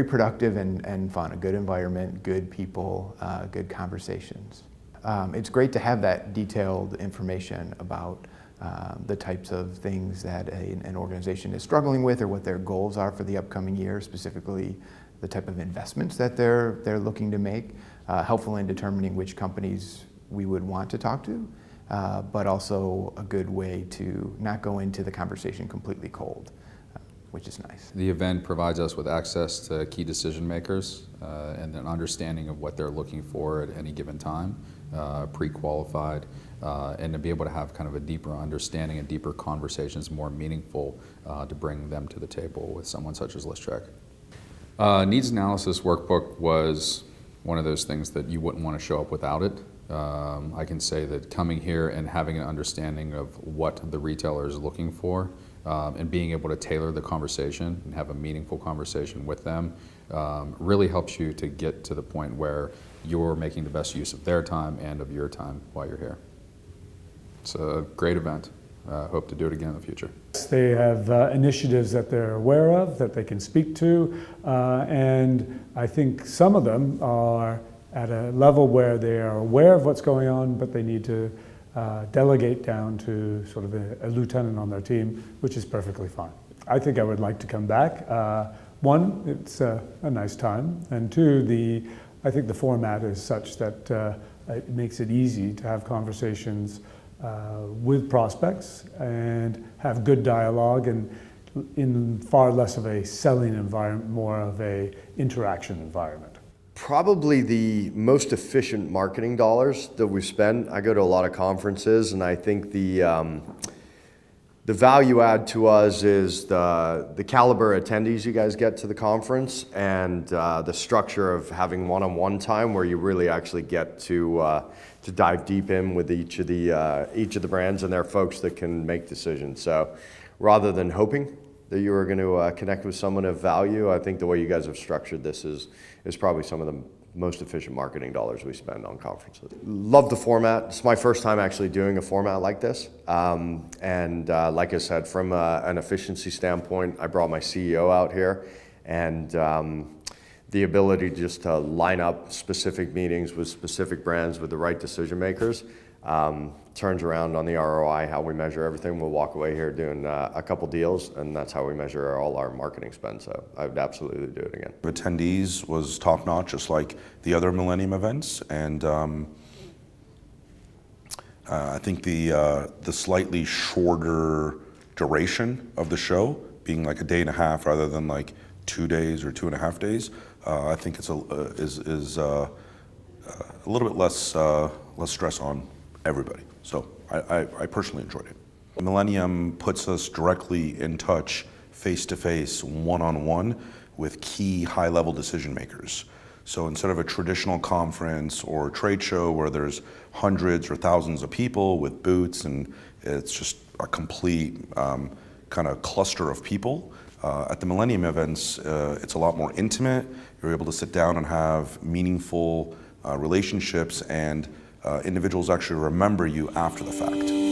productive and fun, a good environment, good people, good conversations. It's great to have that detailed information about the types of things that an organization is struggling with, or what their goals are for the upcoming year, specifically the type of investments that they're looking to make, helpful in determining which companies we would want to talk to, but also a good way to not go into the conversation completely cold, which is nice. The event provides us with access to key decision makers and an understanding of what they're looking for at any given time, pre-qualified, and to be able to have kind of a deeper understanding and deeper conversations, more meaningful to bring them to the table with someone such as Listcheck. Needs analysis workbook was one of those things that you wouldn't want to show up without it. I can say that coming here and having an understanding of what the retailer is looking for and being able to tailor the conversation and have a meaningful conversation with them really helps you to get to the point where you're making the best use of their time and of your time while you're here. It's a great event. Hope to do it again in the future. They have initiatives that they're aware of, that they can speak to, and I think some of them are at a level where they are aware of what's going on, but they need to delegate down to sort of a lieutenant on their team, which is perfectly fine. I think I would like to come back. One, it's a nice time, and two, I think the format is such that it makes it easy to have conversations with prospects and have good dialogue, and in far less of a selling environment, more of a interaction environment. Probably the most efficient marketing dollars that we spend. I go to a lot of conferences, and I think the value add to us is the caliber attendees you guys get to the conference, and the structure of having one-on-one time where you really actually get to dive deep in with each of the brands and their folks that can make decisions. So rather than hoping that you are going to connect with someone of value, I think the way you guys have structured this is probably some of the most efficient marketing dollars we spend on conferences. Love the format. It's my first time actually doing a format like this. And like I said, from an efficiency standpoint, I brought my CEO out here, and the ability just to line up specific meetings with specific brands with the right decision makers turns around on the ROI, how we measure everything. We'll walk away here doing a couple deals, and that's how we measure all our marketing spend. So I would absolutely do it again. Attendees was top notch, just like the other Millennium events, and I think the slightly shorter duration of the show, being like a day and a half rather than like 2 days or 2.5 days, I think it's a little bit less stress on everybody. So I personally enjoyed it. Millennium puts us directly in touch, face-to-face, one-on-one with key high-level decision makers. So instead of a traditional conference or trade show where there's hundreds or thousands of people with booths and it's just a complete kind of cluster of people, at the Millennium events, it's a lot more intimate. You're able to sit down and have meaningful relationships, and individuals actually remember you after the fact.